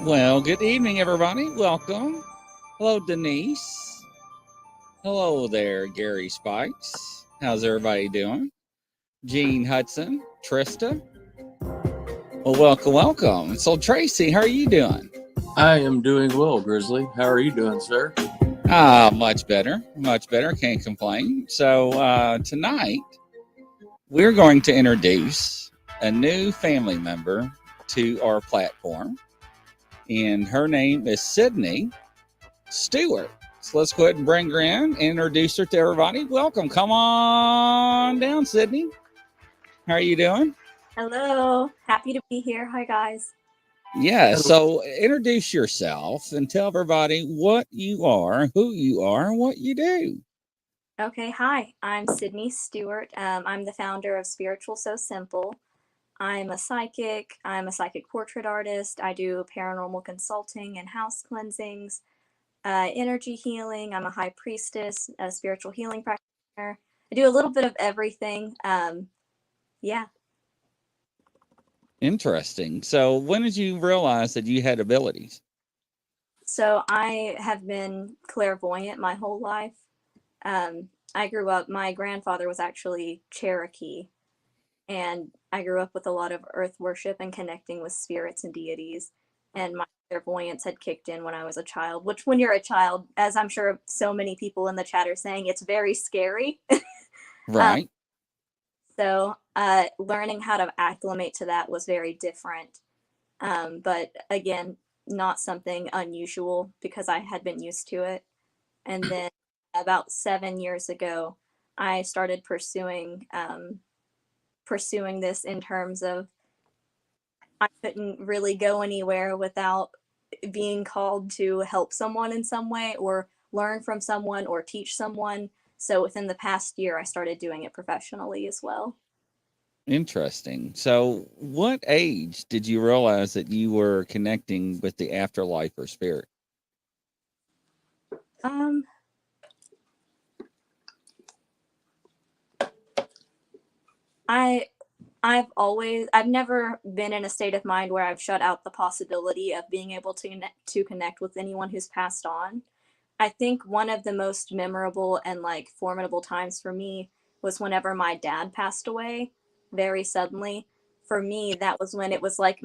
Well, good evening, everybody. Welcome. Hello, Denise. Hello there, Gary Spikes. How's everybody doing? Gene Hudson, Trista. Well, welcome. So, Tracy, how are you doing? I am doing well, Grizzly. How are you doing, sir? Much better. Can't complain. So, tonight, we're going to introduce a new family member to our platform. And her name is Sydney Stewart. So let's go ahead and bring her in and introduce her to everybody. Welcome. Come on down, Sydney. How are you doing? Hello. Happy to be here. Hi, guys. Yeah. So introduce yourself and tell everybody what you are, who you are, and what you do. Okay. Hi. I'm Sydney Stewart. I'm the founder of Spiritual So Simple. I'm a psychic portrait artist. I do paranormal consulting and house cleansings, energy healing. I'm a high priestess, a spiritual healing practitioner. I do a little bit of everything. Yeah. Interesting. So when did you realize that you had abilities? So I have been clairvoyant my whole life. I grew up, my grandfather was actually Cherokee. And I grew up with a lot of earth worship and connecting with spirits and deities. And my clairvoyance had kicked in when I was a child, which when you're a child, as I'm sure so many people in the chat are saying, it's very scary. Right. So learning how to acclimate to that was very different. But again, not something unusual because I had been used to it. And then about 7 years ago, I started pursuing this in terms of I couldn't really go anywhere without being called to help someone in some way or learn from someone or teach someone. So within the past year, I started doing it professionally as well. Interesting. So what age did you realize that you were connecting with the afterlife or spirit? I've never been in a state of mind where I've shut out the possibility of being able to connect with anyone who's passed on. I think one of the most memorable and like formidable times for me was whenever my dad passed away very suddenly. For me, that was when it was like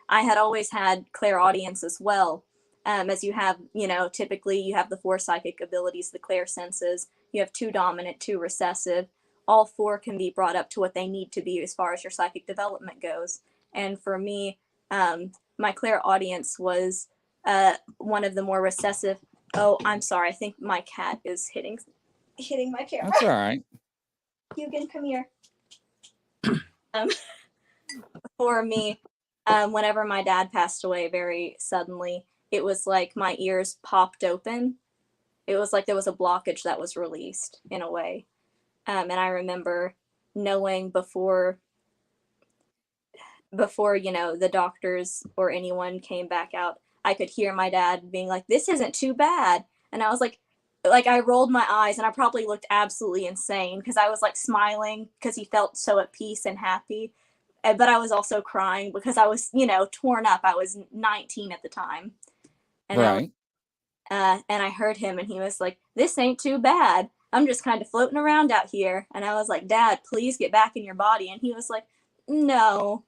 I had always had clairaudience as well. As you have, typically you have the 4 psychic abilities, the clair senses, you have 2 dominant, 2 recessive. All 4 can be brought up to what they need to be as far as your psychic development goes. And for me, my clairaudience was one of the more recessive. Oh, I'm sorry. I think my cat is hitting my camera. That's all right. Hugan, come here. For me, whenever my dad passed away very suddenly, it was like my ears popped open. It was like there was a blockage that was released in a way. And I remember knowing before the doctors or anyone came back out, I could hear my dad being like, "This isn't too bad." And I was like I rolled my eyes, and I probably looked absolutely insane because I was like smiling because he felt so at peace and happy. But I was also crying because I was, torn up. I was 19 at the time. And Right. and I heard him, and he was like, "This ain't too bad. I'm just kind of floating around out here." And I was like, "Dad, please get back in your body." And he was like, "No."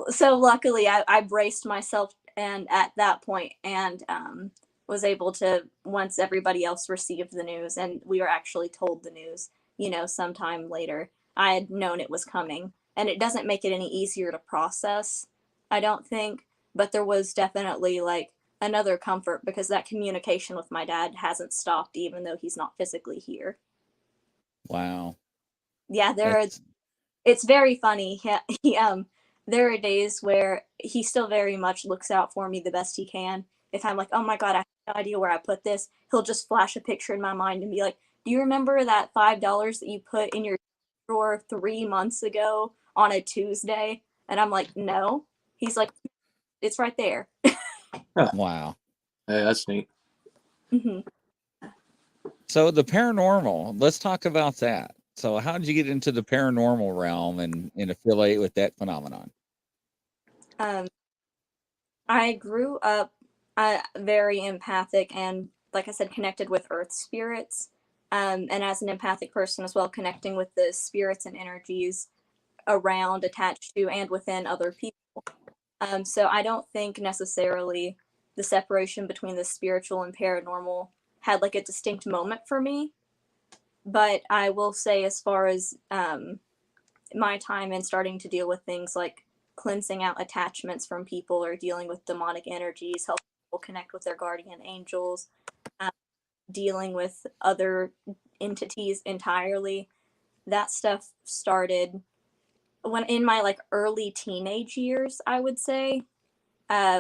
So luckily I braced myself and at that point and was able to, once everybody else received the news and we were actually told the news, sometime later, I had known it was coming. And it doesn't make it any easier to process, I don't think, but there was definitely like another comfort because that communication with my dad hasn't stopped even though he's not physically here. Wow. Yeah, That's it's very funny. There are days where he still very much looks out for me the best he can. If I'm like, "Oh my God, I have no idea where I put this," he'll just flash a picture in my mind and be like, "Do you remember that $5 that you put in your drawer 3 months ago on a Tuesday?" And I'm like, "No." He's like, "It's right there." wow. Hey, that's neat. hmm So the paranormal, let's talk about that. So how did you get into the paranormal realm and affiliate with that phenomenon? Um, I grew up very empathic and, like I said, connected with earth spirits. And as an empathic person as well, connecting with the spirits and energies around, attached to, and within other people. So I don't think necessarily the separation between the spiritual and paranormal had like a distinct moment for me. But I will say, as far as my time in starting to deal with things like cleansing out attachments from people or dealing with demonic energies, helping people connect with their guardian angels, um, dealing with other entities entirely, that stuff started when in my like early teenage years, I would say.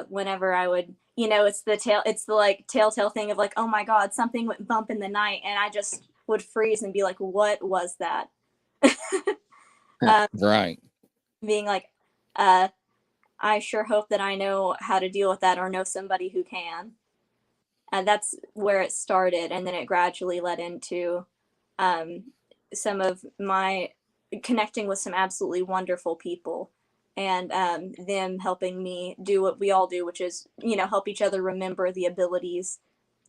Whenever I would, it's the like telltale thing of like, "Oh my God, something went bump in the night," and I just would freeze and be like, "What was that?" Right. Being like, I sure hope that I know how to deal with that or know somebody who can. And that's where it started. And then it gradually led into um, some of my connecting with some absolutely wonderful people and them helping me do what we all do, which is, help each other remember the abilities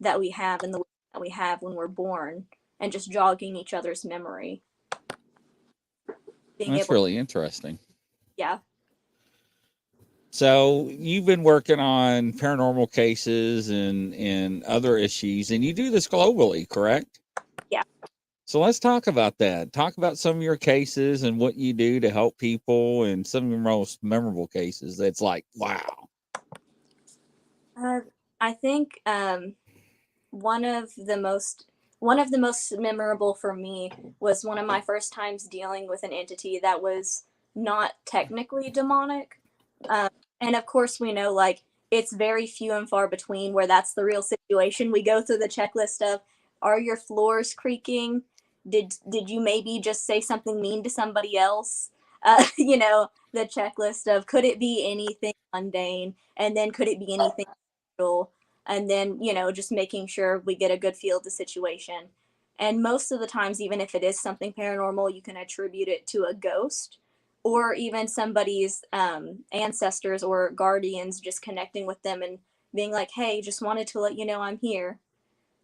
that we have and the way that we have when we're born and just jogging each other's memory. Being That's able, really interesting. yeah. So you've been working on paranormal cases and other issues, and you do this globally, correct? Yeah. So let's talk about that. Talk about some of your cases and what you do to help people, and some of your most memorable cases. That's like, wow. I think one of the most memorable for me was one of my first times dealing with an entity that was not technically demonic. And of course, we know like it's very few and far between where that's the real situation. We go through the checklist of, are your floors creaking? Did you maybe just say something mean to somebody else? The checklist of, could it be anything mundane, and then could it be anything special? And then, just making sure we get a good feel of the situation. And most of the times, even if it is something paranormal, you can attribute it to a ghost or even somebody's ancestors or guardians, just connecting with them and being like, "Hey, just wanted to let you know I'm here."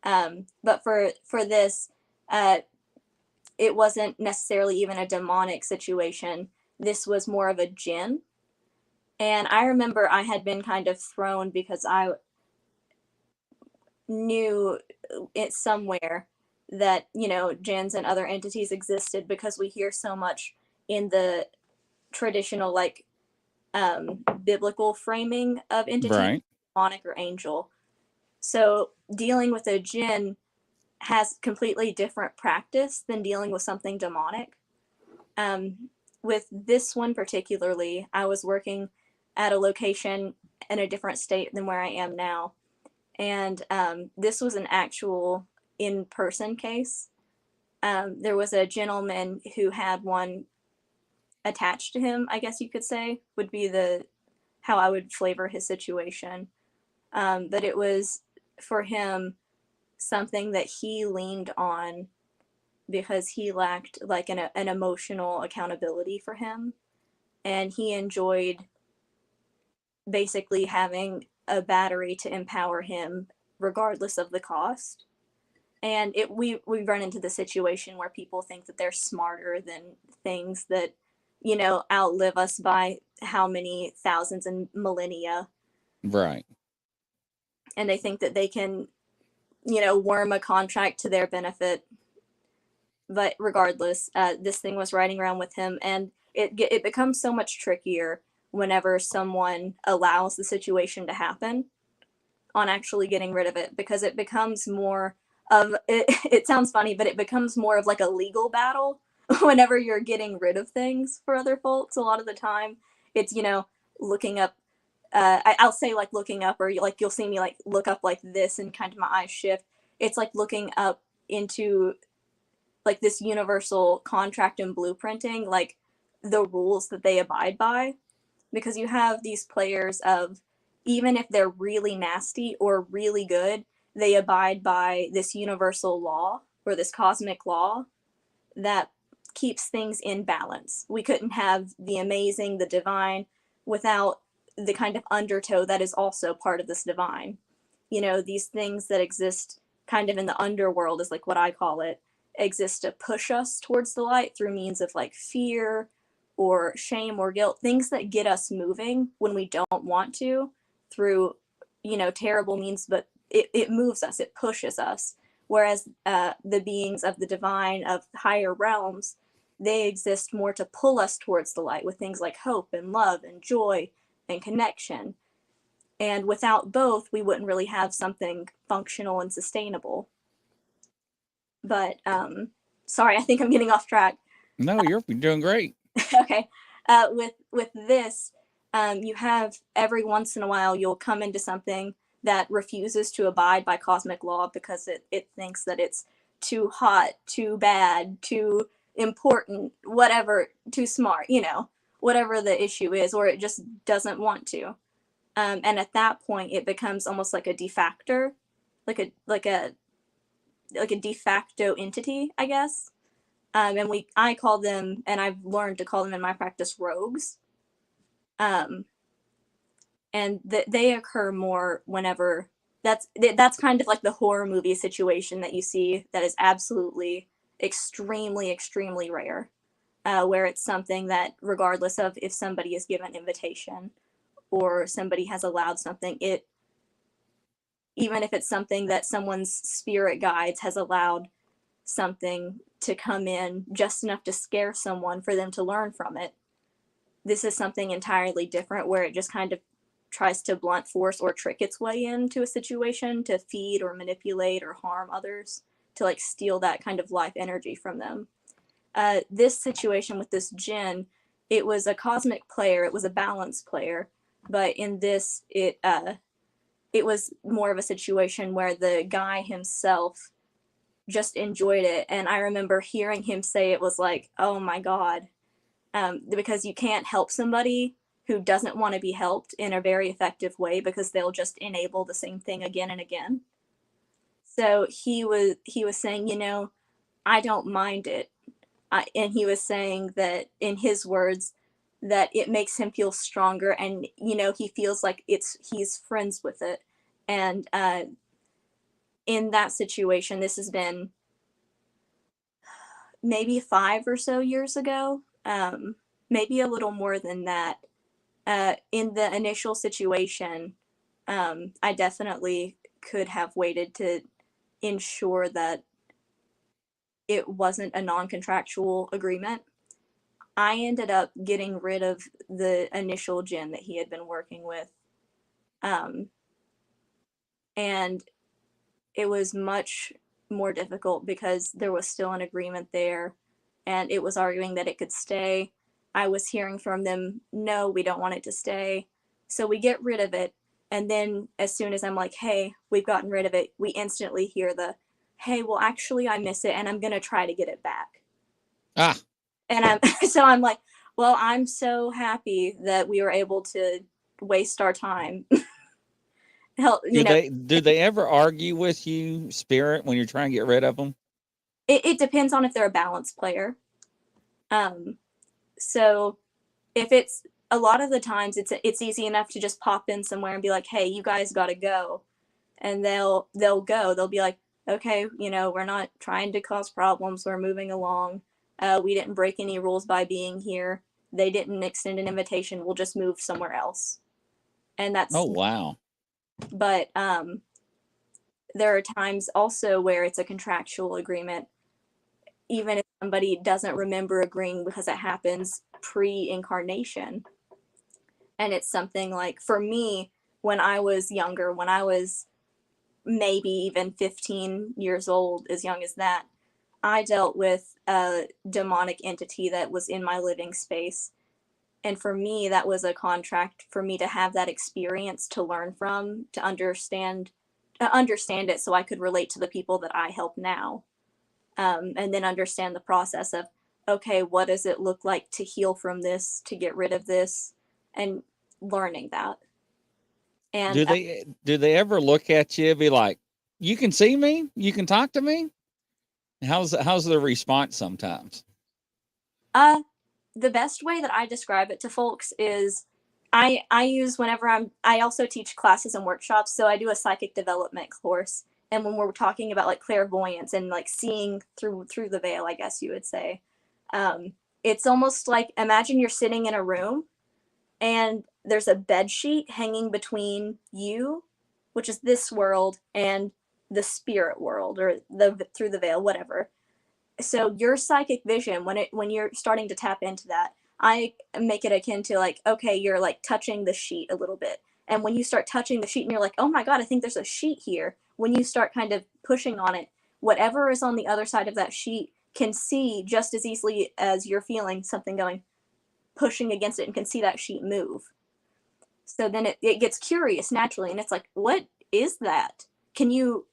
But for this, uh, it wasn't necessarily even a demonic situation. This was more of a jinn. And I remember I had been kind of thrown because knew it somewhere that, you know, jinns and other entities existed, because we hear so much in the traditional, like, biblical framing of entities, Right. demonic or angel. So dealing with a jinn has completely different practice than dealing with something demonic. With this one particularly, I was working at a location in a different state than where I am now. And this was an actual in-person case. There was a gentleman who had one attached to him, I guess you could say, would be the how I would flavor his situation. But it was, for him, something that he leaned on because he lacked like an emotional accountability for him, and he enjoyed basically having a battery to empower him regardless of the cost. And we run into the situation where people think that they're smarter than things that, you know, outlive us by how many thousands and millennia, Right. and they think that they can, you know, worm a contract to their benefit. But regardless, this thing was riding around with him, and it becomes so much trickier whenever someone allows the situation to happen on actually getting rid of it, because it becomes more of it. It sounds funny, but it becomes more of like a legal battle whenever you're getting rid of things for other folks. A lot of the time, it's, you know, looking up. I'll say like looking up, or like you'll see me like look up like this, and kind of my eyes shift. It's like looking up into like this universal contract and blueprinting, like the rules that they abide by, because you have these players of, even if they're really nasty or really good, they abide by this universal law or this cosmic law that keeps things in balance. We couldn't have the amazing, the divine, without the kind of undertow that is also part of this divine. You know, these things that exist kind of in the underworld, is like what I call it, exist to push us towards the light through means of like fear or shame or guilt, things that get us moving when we don't want to, through, you know, terrible means, but it moves us, it pushes us. Whereas the beings of the divine, of higher realms, they exist more to pull us towards the light with things like hope and love and joy and connection. And without both, we wouldn't really have something functional and sustainable. But sorry, I think I'm getting off track. No, you're doing great. Okay. With this, you have, every once in a while you'll come into something that refuses to abide by cosmic law because it thinks that it's too hot, too bad, too important, whatever, too smart, you know, whatever the issue is, or it just doesn't want to. And at that point, it becomes almost like a de facto, like a de facto entity, I guess. And I call them, and I've learned to call them in my practice, rogues. Um, and they occur more whenever that's kind of like the horror movie situation that you see, that is absolutely extremely rare, where it's something that, regardless of if somebody is given invitation or somebody has allowed something, it, even if it's something that someone's spirit guides has allowed something to come in just enough to scare someone for them to learn from it, this is something entirely different, where it just kind of tries to blunt force or trick its way into a situation to feed or manipulate or harm others, to like steal that kind of life energy from them. This situation with this jinn, it was a cosmic player, it was a balance player, but in this, it was more of a situation where the guy himself just enjoyed it. And I remember hearing him say, it was like, oh my God, because you can't help somebody who doesn't want to be helped in a very effective way, because they'll just enable the same thing again and again. So he was saying, you know, I don't mind it. And he was saying that, in his words, that it makes him feel stronger, and, you know, he feels like he's friends with it. And in that situation, this has been maybe 5 or so years ago, maybe a little more than that. In the initial situation, I definitely could have waited to ensure that it wasn't a non-contractual agreement. I ended up getting rid of the initial gin that he had been working with. And it was much more difficult because there was still an agreement there, and it was arguing that it could stay. I was hearing from them, no, we don't want it to stay. So we get rid of it. And then as soon as I'm like, hey, we've gotten rid of it, we instantly hear the, hey, well, actually, I miss it, and I'm going to try to get it back. Ah. And I'm like, well, I'm so happy that we were able to waste our time. Do they ever argue with you, Spirit, when you're trying to get rid of them? It depends on if they're a balanced player. So if it's a lot of the times it's easy enough to just pop in somewhere and be like, hey, you guys got to go. And they'll go. They'll be like, okay, we're not trying to cause problems. We're moving along. We didn't break any rules by being here. They didn't extend an invitation. We'll just move somewhere else. And that's... Oh, wow. But there are times also where it's a contractual agreement, even if somebody doesn't remember agreeing, because it happens pre-incarnation. And it's something like, for me, when I was younger, when I was maybe even 15 years old, as young as that, I dealt with a demonic entity that was in my living space. And for me, that was a contract for me to have that experience, to learn from, to understand it so I could relate to the people that I help now. And then understand the process of, okay, what does it look like to heal from this, to get rid of this, and learning that. And do they ever look at you and be like, you can see me? You can talk to me? How's the response sometimes? The best way that I describe it to folks is I use whenever I also teach classes and workshops, so I do a psychic development course. And when we're talking about like clairvoyance and like seeing through the veil, I guess you would say, it's almost like, imagine you're sitting in a room and there's a bed sheet hanging between you, which is this world, and the spirit world, or through the veil, whatever. So your psychic vision, when you're starting to tap into that, I make it akin to like, okay, you're like touching the sheet a little bit. And when you start touching the sheet and you're like, oh my God, I think there's a sheet here. When you start kind of pushing on it, whatever is on the other side of that sheet can see just as easily as you're feeling something going, pushing against it, and can see that sheet move. So then it gets curious naturally. And it's like, what is that? Can you,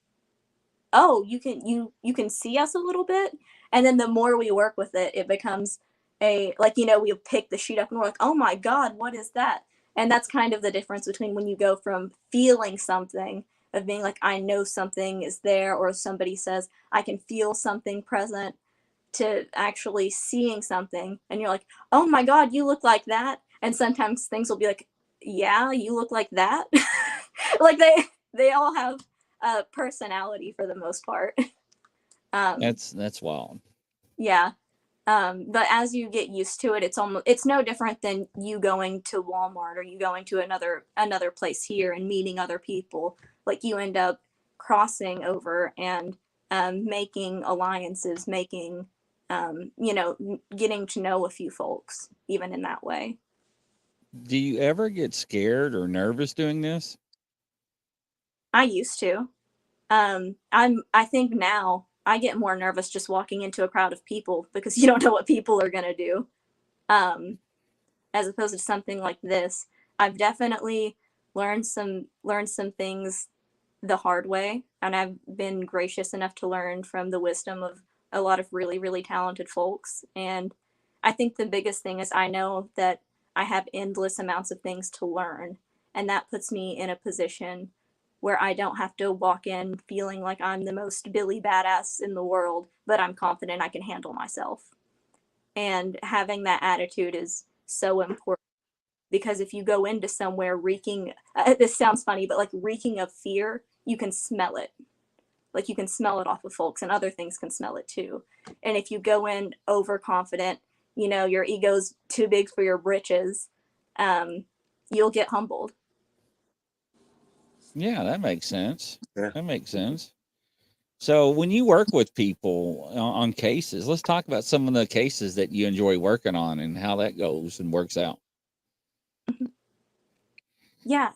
oh, you can see us a little bit? And then the more we work with it, it becomes we'll pick the sheet up and we're like, oh my God, what is that? And that's kind of the difference between when you go from feeling something, of being like, I know something is there, or somebody says, I can feel something present, to actually seeing something. And you're like, oh my God, you look like that. And sometimes things will be like, yeah, you look like that. Like they all have personality for the most part. That's wild. Yeah. But as you get used to it, it's no different than you going to Walmart or you going to another place here and meeting other people. Like, you end up crossing over and making alliances, making getting to know a few folks, even in that way. Do you ever get scared or nervous doing this? I used to. I think now I get more nervous just walking into a crowd of people, because you don't know what people are going to do. As opposed to something like this, I've definitely learned some things the hard way, and I've been gracious enough to learn from the wisdom of a lot of really, really talented folks. And I think the biggest thing is, I know that I have endless amounts of things to learn, and that puts me in a position where I don't have to walk in feeling like I'm the most Billy badass in the world, but I'm confident I can handle myself. And having that attitude is so important, because if you go into somewhere reeking, this sounds funny, but like reeking of fear, you can smell it. Like, you can smell it off of folks, and other things can smell it too. And if you go in overconfident, your ego's too big for your britches, you'll get humbled. Yeah, that makes sense. Yeah. That makes sense. So when you work with people on cases, let's talk about some of the cases that you enjoy working on and how that goes and works out. Yeah.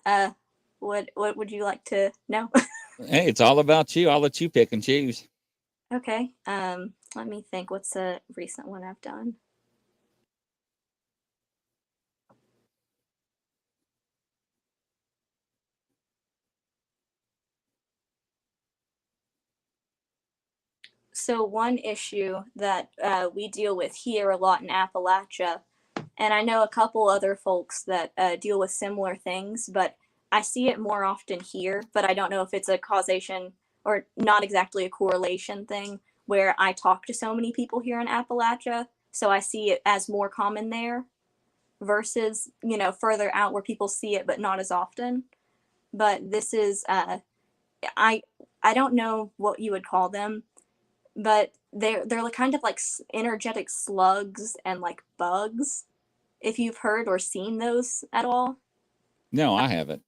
What would you like to know? Hey, it's all about you. I'll let you pick and choose. Okay. Let me think. What's a recent one I've done? So one issue that we deal with here a lot in Appalachia, and I know a couple other folks that deal with similar things, but I see it more often here. But I don't know if it's a causation or not exactly a correlation thing. Where I talk to so many people here in Appalachia, so I see it as more common there versus further out where people see it but not as often. But this is I I don't know what you would call them, but they're like kind of like energetic slugs and like bugs. If you've heard or seen those at all. No, I haven't.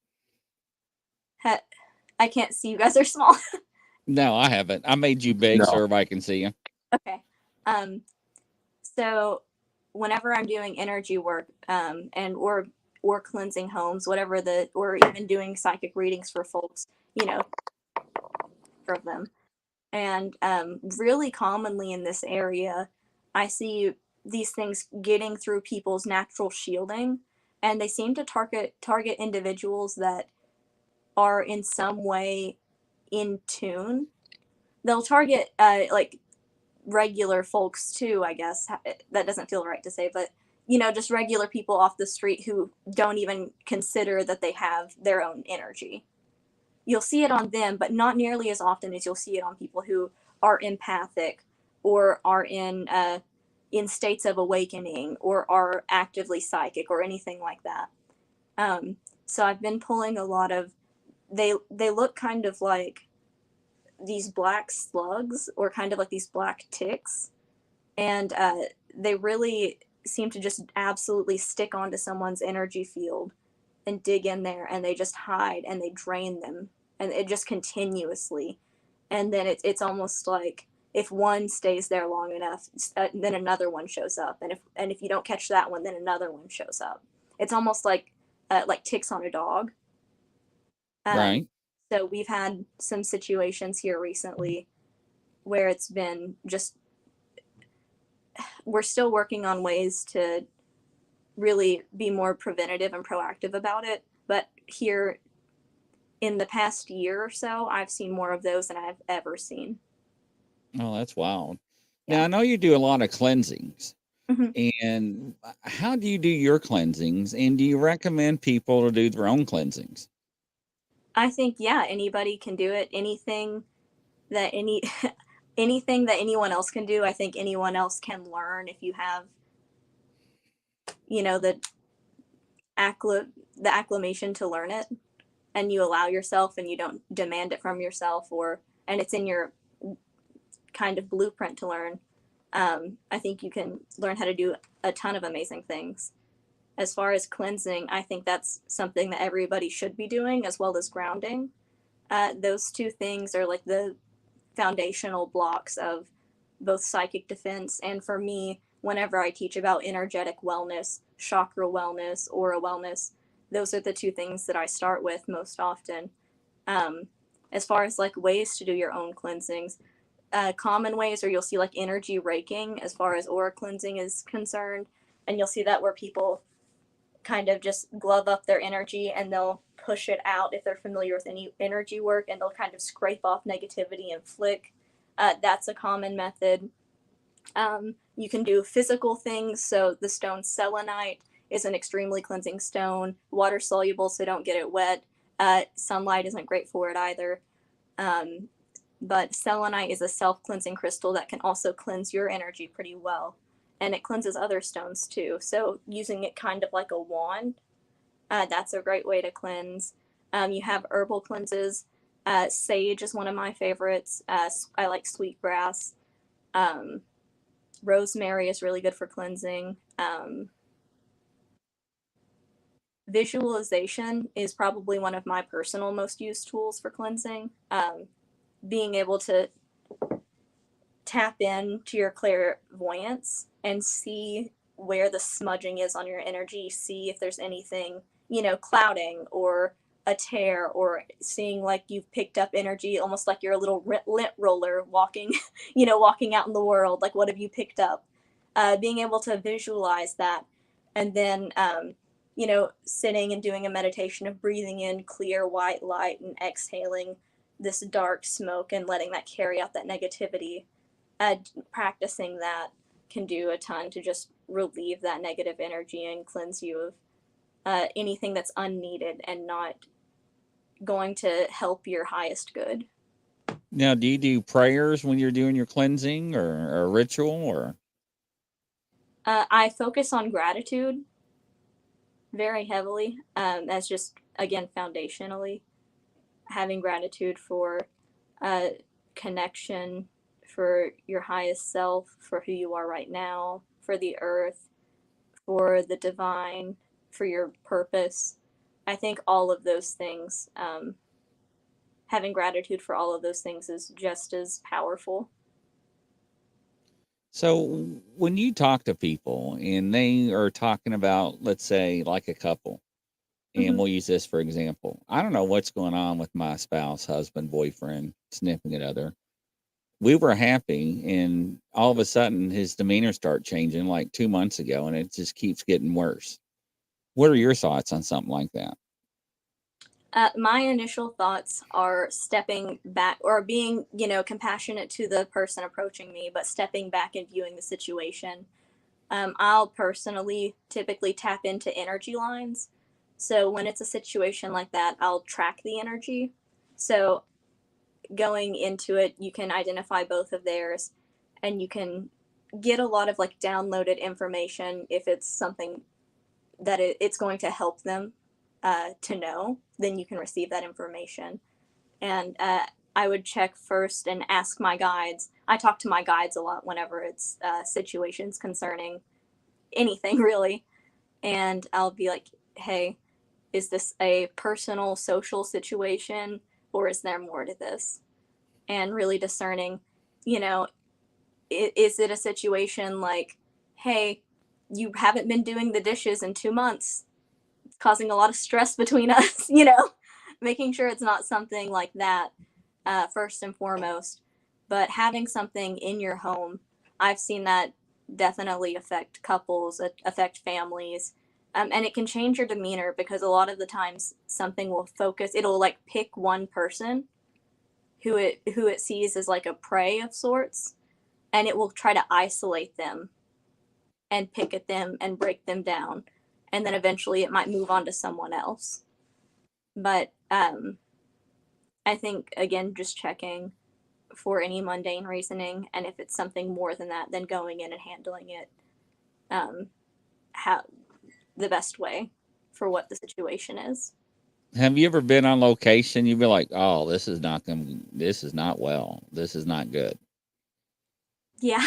I can't see, you guys are small. No, I haven't. I made you big so No. everybody can see you. Okay. So whenever I'm doing energy work, and or cleansing homes, whatever or even doing psychic readings for folks, for them. And really commonly in this area, I see these things getting through people's natural shielding, and they seem to target individuals that are in some way in tune. They'll target like regular folks too, I guess. That doesn't feel right to say, but just regular people off the street who don't even consider that they have their own energy. You'll see it on them, but not nearly as often as you'll see it on people who are empathic or are in states of awakening or are actively psychic or anything like that. So I've been pulling a lot of they look kind of like these black slugs or kind of like these black ticks, and they really seem to just absolutely stick onto someone's energy field and dig in there, and they just hide and they drain them, and it just continuously. And then it's almost like if one stays there long enough, then another one shows up, and if you don't catch that one, then another one shows up. It's almost like ticks on a dog. Um, Right. so we've had some situations here recently where it's been just we're still working on ways to really be more preventative and proactive about it. But here in the past year or so, I've seen more of those than I've ever seen. Oh, that's wild. Now, Yeah. I know you do a lot of cleansings. Mhm. And how do you do your cleansings? And do you recommend people to do their own cleansings? I think, yeah, anybody can do it. That any anything that anyone else can do, I think anyone else can learn if you have, the the acclimation to learn it, and you allow yourself and you don't demand it from yourself, and it's in your kind of blueprint to learn. I think you can learn how to do a ton of amazing things. As far as cleansing, I think that's something that everybody should be doing, as well as grounding. Those two things are like the foundational blocks of both psychic defense. And for me, whenever I teach about energetic wellness, chakra wellness, aura wellness, those are the two things that I start with most often. Um, as far as like ways to do your own cleansings, common ways, or you'll see like energy raking as far as aura cleansing is concerned, and you'll see that where people kind of just glove up their energy and they'll push it out if they're familiar with any energy work, and they'll kind of scrape off negativity and flick. That's a common method. You can do physical things. So the stone selenite is an extremely cleansing stone, water soluble, so don't get it wet. Sunlight isn't great for it either. Um, but selenite is a self-cleansing crystal that can also cleanse your energy pretty well, and it cleanses other stones too. So using it kind of like a wand, that's a great way to cleanse. You have herbal cleanses. Sage is one of my favorites. I like sweetgrass. Um, Rosemary is really good for cleansing. visualization is probably one of my personal most used tools for cleansing. Being able to tap into your clairvoyance and see where the smudging is on your energy, see if there's anything, clouding or a tear, or seeing like you've picked up energy, almost like you're a little lint roller walking, walking out in the world. Like, what have you picked up? Being able to visualize that, and then, sitting and doing a meditation of breathing in clear white light and exhaling this dark smoke and letting that carry out that negativity. Practicing that can do a ton to just relieve that negative energy and cleanse you of anything that's unneeded and not going to help your highest good. Now, do you do prayers when you're doing your cleansing, or a ritual, or? I focus on gratitude very heavily, as just, again, foundationally. Having gratitude for connection, for your highest self, for who you are right now, for the earth, for the divine, for your purpose. I think all of those things, having gratitude for all of those things is just as powerful. So when you talk to people and they are talking about, let's say, like a couple, and we'll use this for example, I don't know what's going on with my spouse, husband, boyfriend, significant other. We were happy, and all of a sudden his demeanor started changing like 2 months ago, and it just keeps getting worse. What are your thoughts on something like that? My initial thoughts are stepping back, or being, compassionate to the person approaching me, but stepping back and viewing the situation. I'll personally typically tap into energy lines. So when it's a situation like that, I'll track the energy. So going into it, you can identify both of theirs, and you can get a lot of like downloaded information. If it's something that it's going to help them to know, then you can receive that information. And I would check first and ask my guides. I talk to my guides a lot whenever it's situations concerning anything really. And I'll be like, hey, is this a personal social situation, or is there more to this? And really discerning, is it a situation like, hey, you haven't been doing the dishes in 2 months, it's causing a lot of stress between us, making sure it's not something like that, first and foremost. But having something in your home, I've seen that definitely affect couples, affect families. And it can change your demeanor, because a lot of the times something will focus, it'll like pick one person who it sees as like a prey of sorts, and it will try to isolate them and pick at them and break them down, and then eventually it might move on to someone else. But I think, again, just checking for any mundane reasoning, and if it's something more than that, then going in and handling it how the best way for what the situation is. Have you ever been on location? You'd be like, "Oh, this is not well. This is not good." Yeah.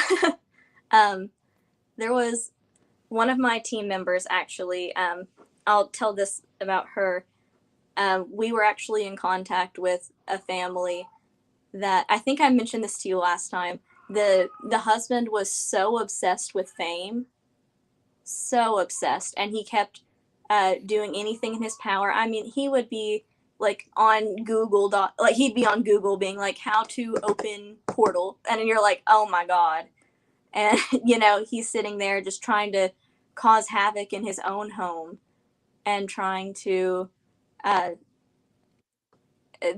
There was one of my team members, actually. I'll tell this about her. We were actually in contact with a family that, I think I mentioned this to you last time. The husband was so obsessed with fame, so obsessed, and he kept doing anything in his power. I mean, he would be like on Google he'd be on Google being like, how to open portal, and you're like, oh my god. And he's sitting there just trying to cause havoc in his own home, and trying to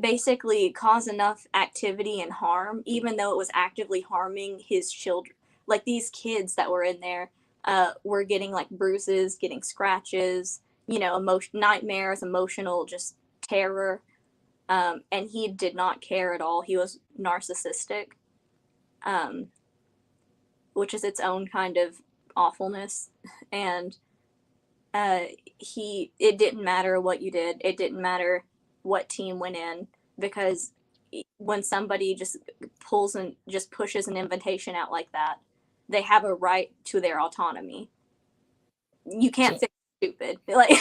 basically cause enough activity and harm, even though it was actively harming his children. Like, these kids that were in there were getting like bruises, getting scratches, nightmares, emotional just terror. And he did not care at all. He was narcissistic, which is its own kind of awfulness. And it didn't matter what you did. It didn't matter what team went in, because when somebody just pulls and just pushes an invitation out like that, they have a right to their autonomy. You can't say stupid. Like,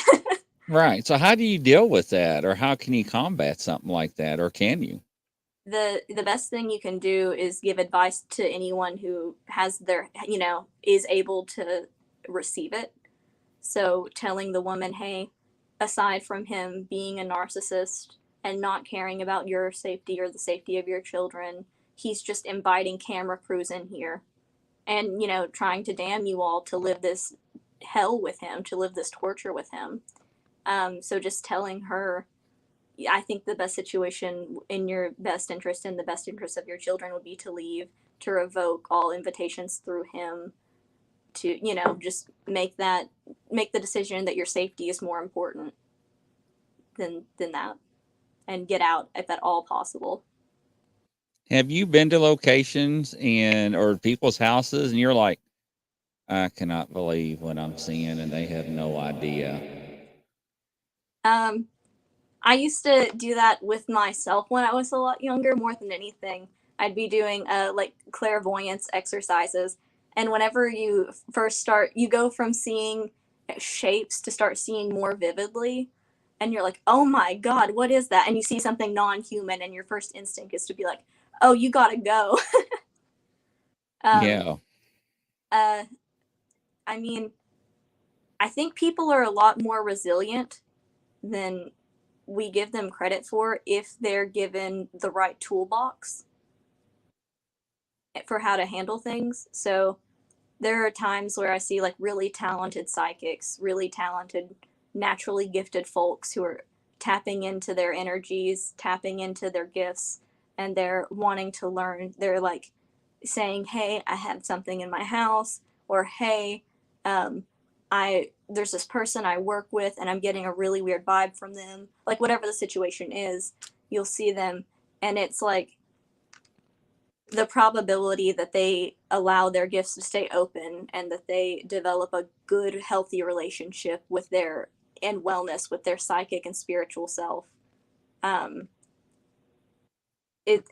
Right. So how do you deal with that, or how can you combat something like that, or can you? The best thing you can do is give advice to anyone who has their, is able to receive it. So telling the woman, hey, aside from him being a narcissist and not caring about your safety or the safety of your children, he's just inviting camera crews in here and, trying to damn you all to live this hell with him, to live this torture with him. So just telling her, I think the best situation in your best interest and the best interest of your children would be to leave, to revoke all invitations through him, to, just make the decision that your safety is more important than that, and get out if at all possible. Have you been to locations and or people's houses, and you're like, I cannot believe what I'm seeing, and they have no idea? I used to do that with myself when I was a lot younger, more than anything. I'd be doing like clairvoyance exercises, and whenever you first start, you go from seeing shapes to start seeing more vividly, and you're like, "Oh my god, what is that?" And you see something non-human, and your first instinct is to be like, "Oh, you gotta go." um, Yeah. uh, I mean, I think people are a lot more resilient than we give them credit for if they're given the right toolbox for how to handle things. So there are times where I see like really talented psychics, really talented, naturally gifted folks who are tapping into their energies, tapping into their gifts, and they're wanting to learn. They're like saying, "Hey, I have something in my house," or "Hey, um, I there's this person I work with, and I'm getting a really weird vibe from them." Like whatever the situation is, you'll see them, and it's like the probability that they allow their gifts to stay open and that they develop a good, healthy relationship with their and wellness with their psychic and spiritual self. Um, it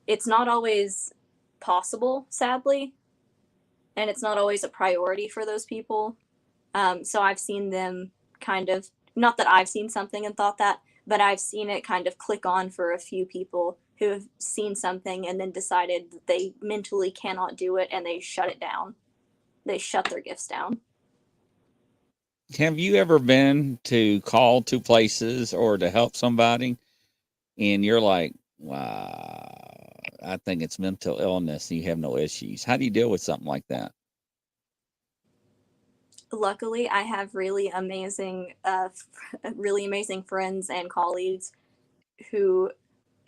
it's not always possible, sadly, and it's not always a priority for those people. So I've seen them kind of, not that I've seen something and thought that, but I've seen it kind of click on for a few people who have seen something and then decided that they mentally cannot do it, and they shut it down. They shut their gifts down. Have you ever been to call to places or to help somebody, and you're like, wow, I think it's mental illness, and you have no issues? How do you deal with something like that? Luckily, I have really amazing friends and colleagues who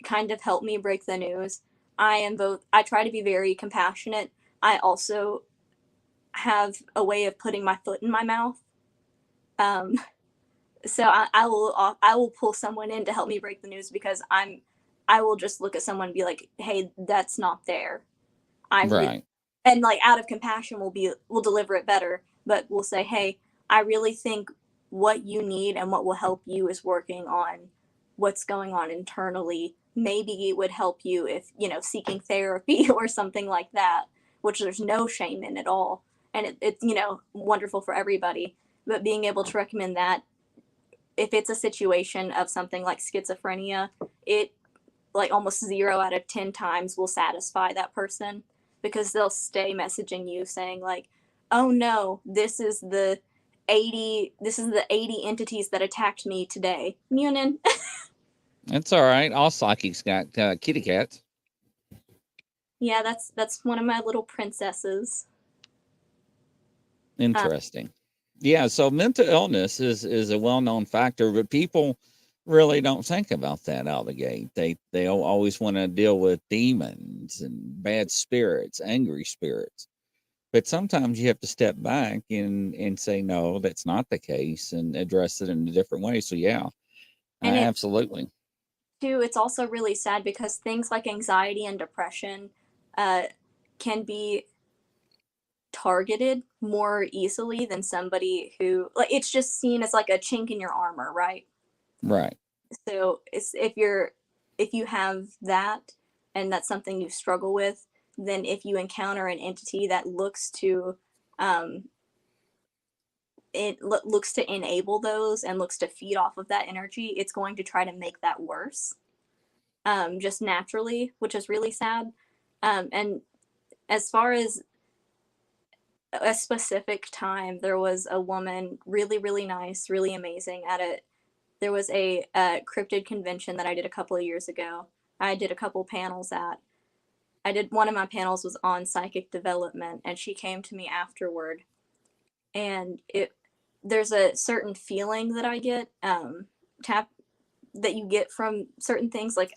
kind of help me break the news. I try to be very compassionate. I also have a way of putting my foot in my mouth. Um, so I will pull someone in to help me break the news, because I will just look at someone and be like, "Hey, that's not there." Right. And like out of compassion, we'll deliver it better, but we'll say, "Hey, I really think what you need and what will help you is working on what's going on internally. Maybe it would help you if, seeking therapy or something like that," which there's no shame in at all. And it's, wonderful for everybody. But being able to recommend that, if it's a situation of something like schizophrenia, it like almost 0 out of 10 times will satisfy that person, because they'll stay messaging you saying like, "Oh no, this is the 80 entities that attacked me today." Munin. That's all right. All psychics got kitty cats. Yeah, that's one of my little princesses. Uh, Interesting. Yeah. So mental illness is a well known factor, but people really don't think about that out of the gate. They always want to deal with demons and bad spirits, angry spirits. But sometimes you have to step back and say, no, that's not the case, and address it in a different way. So yeah, and it absolutely. too, it's also really sad because things like anxiety and depression uh, can be targeted more easily than somebody who, like, it's just seen as like a chink in your armor, right? Right. So it's if you have that and that's something you struggle with, then if you encounter an entity that looks to um, looks to enable those and looks to feed off of that energy, it's going to try to make that worse, just naturally, which is really sad. And as far as a specific time, there was a woman, really, really nice, really amazing there was a cryptid convention that I did a couple of years ago. I did a couple panels at. One of my panels was on psychic development, and she came to me afterward. And there's a certain feeling that I get, that you get from certain things, like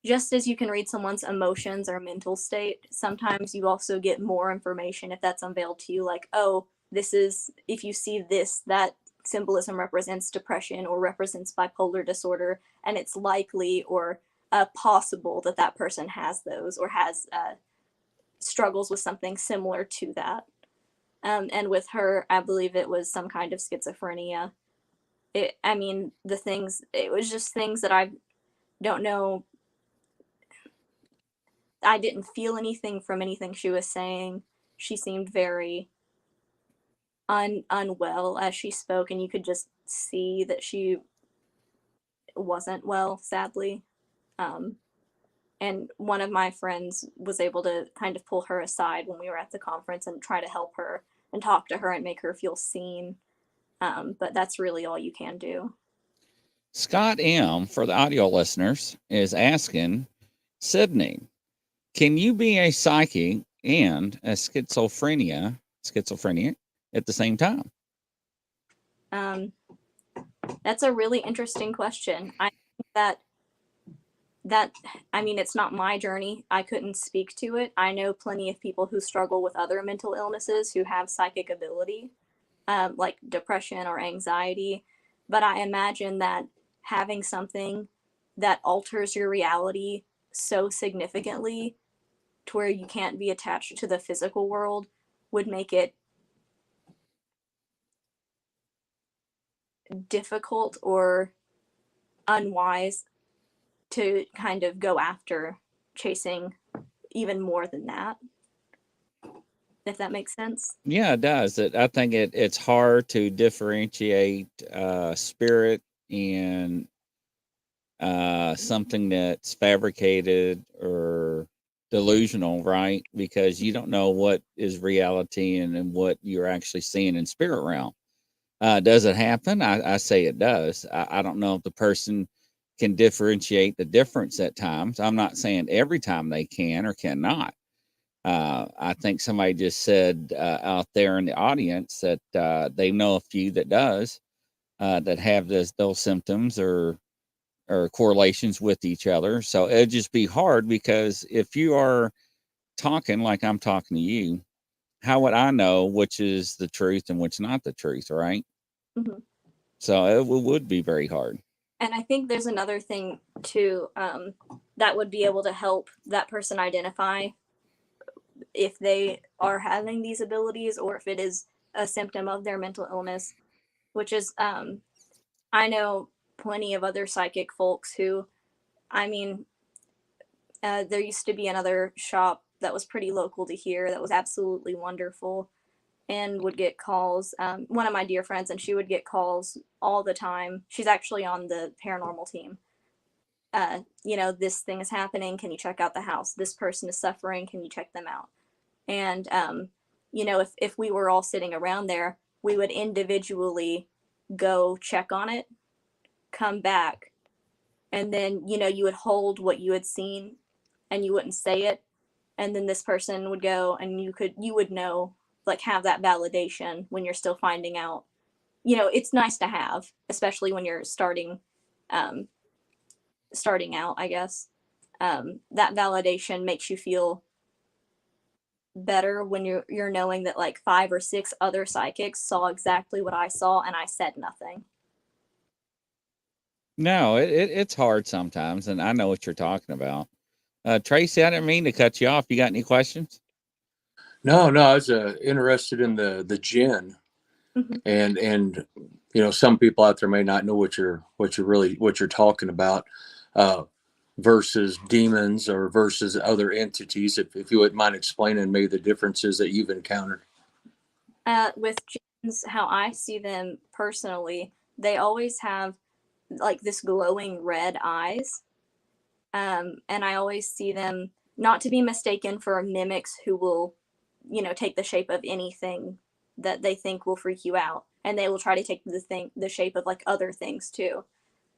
just as you can read someone's emotions or mental state, sometimes you also get more information if that's unveiled to you, like, oh, if you see this, that symbolism represents depression or represents bipolar disorder, and it's likely or possible that that person has those or has struggles with something similar to that. And with her, I believe it was some kind of schizophrenia. It was just things that I don't know. I didn't feel anything from anything she was saying. She seemed very unwell as she spoke, and you could just see that she wasn't well, sadly. And one of my friends was able to kind of pull her aside when we were at the conference and try to help her and talk to her and make her feel seen. But that's really all you can do. Scott M., for the audio listeners, is asking, Sydney, can you be a psychic and a schizophrenia at the same time? That's a really interesting question. I think it's not my journey. I couldn't speak to it. I know plenty of people who struggle with other mental illnesses who have psychic ability, like depression or anxiety. But I imagine that having something that alters your reality so significantly to where you can't be attached to the physical world would make it difficult or unwise to kind of go after chasing even more than that, if that makes sense. Yeah, it does. I think it's hard to differentiate spirit and something that's fabricated or delusional, right? Because you don't know what is reality and what you're actually seeing in spirit realm. Does it happen? I say it does. I don't know if the person can differentiate the difference at times. I'm not saying every time they can or cannot. I think somebody just said out there in the audience that they know a few that does that have those symptoms or correlations with each other. So it'd just be hard because if you are talking like I'm talking to you, how would I know which is the truth and which not the truth, right? Mm-hmm. So it would be very hard. And I think there's another thing too that would be able to help that person identify if they are having these abilities or if it is a symptom of their mental illness, which is I know plenty of other psychic folks who, there used to be another shop that was pretty local to here that was absolutely wonderful and would get calls. One of my dear friends, and she would get calls all the time. She's actually on the paranormal team. This thing is happening. Can you check out the house? This person is suffering. Can you check them out? And, if we were all sitting around there, we would individually go check on it, come back, and then, you would hold what you had seen and you wouldn't say it. And then this person would go and you would know, like, have that validation when you're still finding out. It's nice to have, especially when you're starting out, I guess. That validation makes you feel better when you're knowing that like 5 or 6 other psychics saw exactly what I saw and I said nothing. No, it's hard sometimes, and I know what you're talking about. Tracy, I didn't mean to cut you off. You got any questions? No, I was interested in the jinn, Mm-hmm. and some people out there may not know what you're talking about, versus demons or versus other entities. If you wouldn't mind explaining maybe the differences that you've encountered. With jinns, how I see them personally, they always have like this glowing red eyes. And I always see them not to be mistaken for mimics who will, take the shape of anything that they think will freak you out. And they will try to take the shape of like other things too.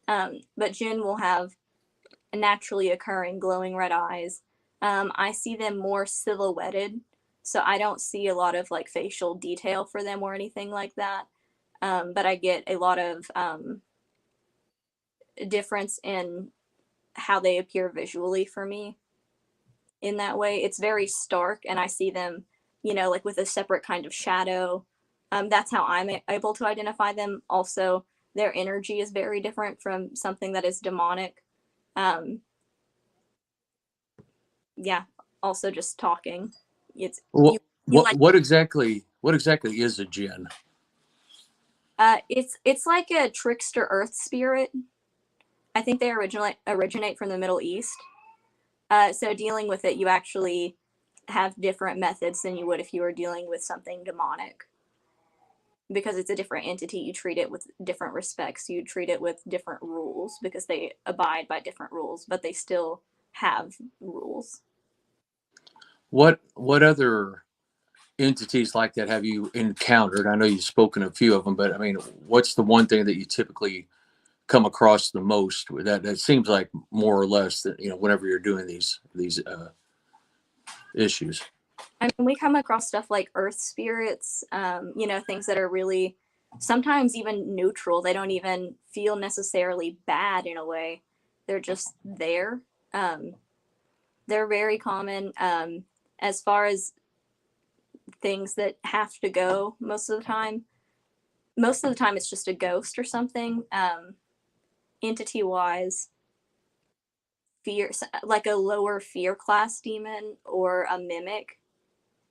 But jinn will have naturally occurring glowing red eyes. I see them more silhouetted, so I don't see a lot of like facial detail for them or anything like that. But I get a lot of difference in how they appear visually for me. In that way, it's very stark, and I see them, like with a separate kind of shadow. That's how I'm able to identify them. Also, their energy is very different from something that is demonic. Um, yeah. Also, just talking. It's What you like. what exactly is a jinn? It's like a trickster earth spirit. I think they originate from the Middle East. So dealing with it, you actually have different methods than you would if you were dealing with something demonic. Because it's a different entity, you treat it with different respects. You treat it with different rules because they abide by different rules, but they still have rules. What other entities like that have you encountered? I know you've spoken a few of them, but I mean, what's the one thing that you typically come across the most? That seems like more or less that, whenever you're doing these issues. I mean, we come across stuff like earth spirits, things that are really sometimes even neutral. They don't even feel necessarily bad in a way. They're just there. They're very common. As far as things that have to go, most of the time it's just a ghost or something. Entity wise, fear, like a lower fear class demon or a mimic.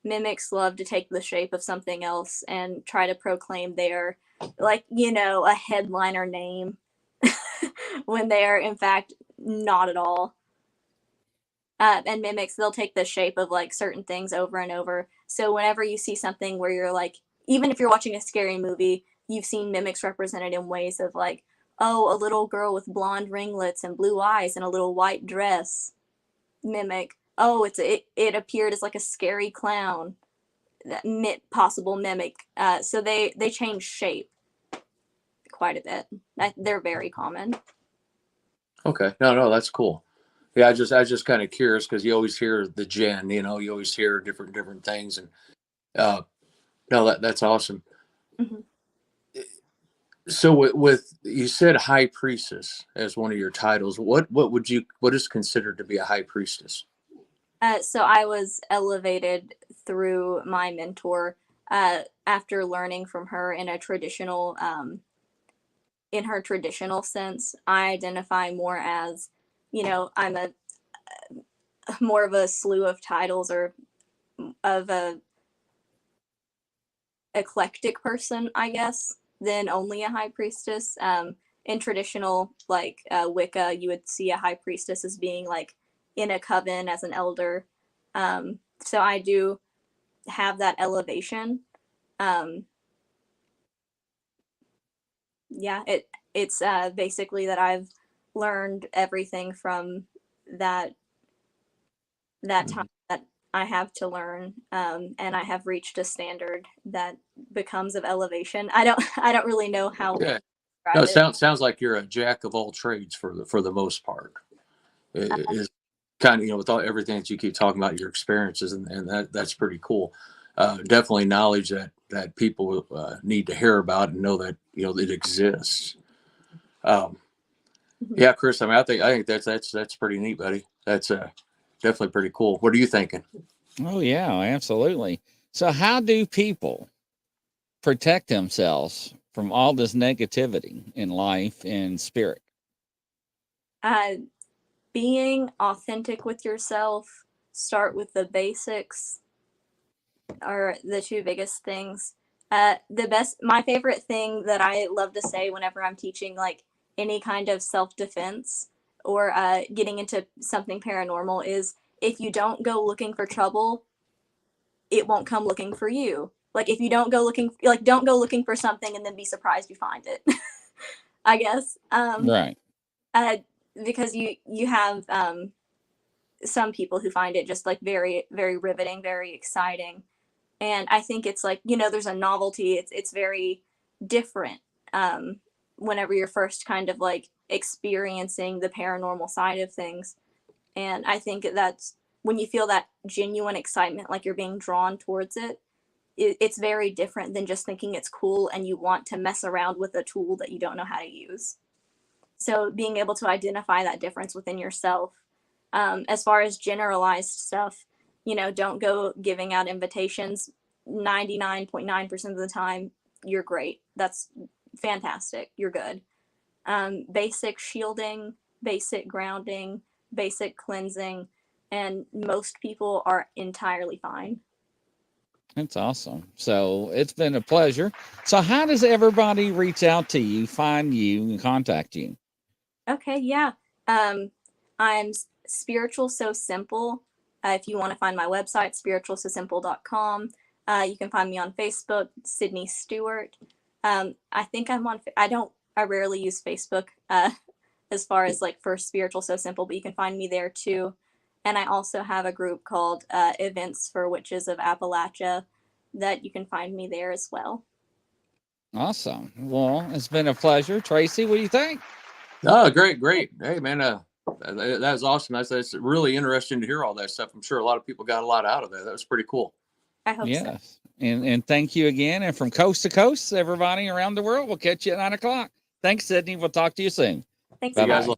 Mimics love to take the shape of something else and try to proclaim their, like, a headliner name when they are in fact not at all. And mimics, they'll take the shape of like certain things over and over. So whenever you see something where you're like, even if you're watching a scary movie, you've seen mimics represented in ways of like, oh, a little girl with blonde ringlets and blue eyes and a little white dress. Mimic. Oh, it appeared as like a scary clown. That possible mimic. So they change shape quite a bit. They're very common. Okay, no, that's cool. Yeah, I just kind of curious because you always hear the jinn, you always hear different things, and no, that's awesome. Mm-hmm. So with you said high priestess as one of your titles. What is considered to be a high priestess? So I was elevated through my mentor after learning from her in a traditional, in her traditional sense. I identify more as, I'm a more of a slew of titles or of a eclectic person, I guess, than only a high priestess. In traditional like Wicca, you would see a high priestess as being like in a coven as an elder. So I do have that elevation. Yeah, it's basically that I've learned everything from that time that I have to learn, and I have reached a standard that becomes of elevation. I don't really know how. Yeah. To No, describe it. sounds like you're a jack of all trades for the most part. It is kind of, with all everything that you keep talking about, your experiences, and that's pretty cool. Definitely knowledge that people need to hear about and know that it exists. Yeah, Chris. I mean, I think that's pretty neat, buddy. That's definitely pretty cool. What are you thinking? Oh, yeah, absolutely. So, how do people protect themselves from all this negativity in life and spirit? Being authentic with yourself, start with the basics, are the two biggest things. My favorite thing that I love to say whenever I'm teaching like any kind of self-defense or getting into something paranormal is if you don't go looking for trouble, it won't come looking for you. Like if you don't go looking, like don't go looking for something and then be surprised you find it. I guess. Right. Because you have some people who find it just like very, very riveting, very exciting. And I think it's like, you know, there's a novelty. It's very different whenever you're first kind of like experiencing the paranormal side of things. And I think that's when you feel that genuine excitement, like you're being drawn towards it, it's very different than just thinking it's cool and you want to mess around with a tool that you don't know how to use. So being able to identify that difference within yourself. As far as generalized stuff, you know, don't go giving out invitations. 99.9% of the time, you're great. That's fantastic. You're good. Basic shielding, basic grounding, basic cleansing, and most people are entirely fine. That's awesome. So it's been a pleasure. So how does everybody reach out to you, find you, and contact you? Okay, yeah. I'm Spiritual So Simple. If you want to find my website, spiritualsosimple.com. You can find me on Facebook, Sydney Stewart. I think I'm on, I rarely use Facebook as far as like for Spiritual So Simple, but you can find me there too. And I also have a group called Events for Witches of Appalachia that you can find me there as well. Awesome. Well, it's been a pleasure. Tracy, what do you think? Oh, great. Hey, man, that was awesome. That's really interesting to hear all that stuff. I'm sure a lot of people got a lot out of that. That was pretty cool. I hope so. Yes. And thank you again. And from coast to coast, everybody around the world, we'll catch you at 9 o'clock. Thanks, Sydney. We'll talk to you soon. Thanks, You guys guys. will